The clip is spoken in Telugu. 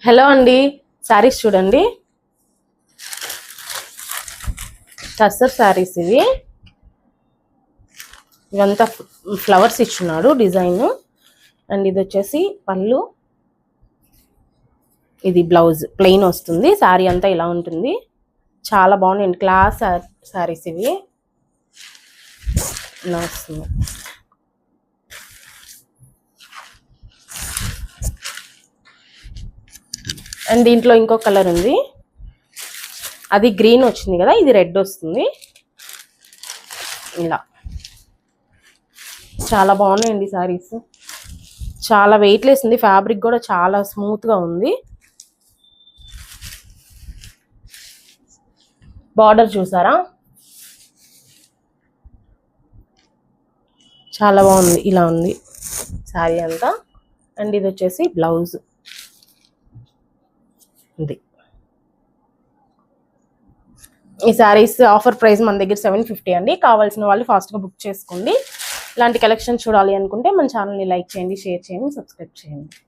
హలో అండి, శారీస్ చూడండి. టస్సర్ శారీస్ ఇవి. ఇవంతా ఫ్లవర్స్ ఇచ్చున్నాడు డిజైన్. అండ్ ఇది వచ్చేసి పళ్ళు, ఇది బ్లౌజ్ ప్లెయిన్ వస్తుంది. శారీ అంతా ఇలా ఉంటుంది. చాలా బాగున్నాయండి, క్లాస్ శారీస్ ఇవి. ఇలా వస్తుంది. అండ్ దీంట్లో ఇంకో కలర్ ఉంది, అది గ్రీన్ వచ్చింది కదా, ఇది రెడ్ వస్తుంది. ఇలా చాలా బాగున్నాయండి శారీస్. చాలా వెయిట్లెస్ ఉంది, ఫ్యాబ్రిక్ కూడా చాలా స్మూత్గా ఉంది. బార్డర్ చూసారా, చాలా బాగుంది. ఇలా ఉంది శారీ అంతా. అండ్ ఇది వచ్చేసి బ్లౌజ్. ఇది ఈ శారీస్ ఆఫర్ ప్రైస్ మన దగ్గర 750 అండి. కావాల్సిన వాళ్ళు ఫాస్ట్గా బుక్ చేసుకోండి. ఇలాంటి కలెక్షన్ చూడాలి అనుకుంటే మన ఛానల్ని లైక్ చేయండి, షేర్ చేయండి, సబ్స్క్రైబ్ చేయండి.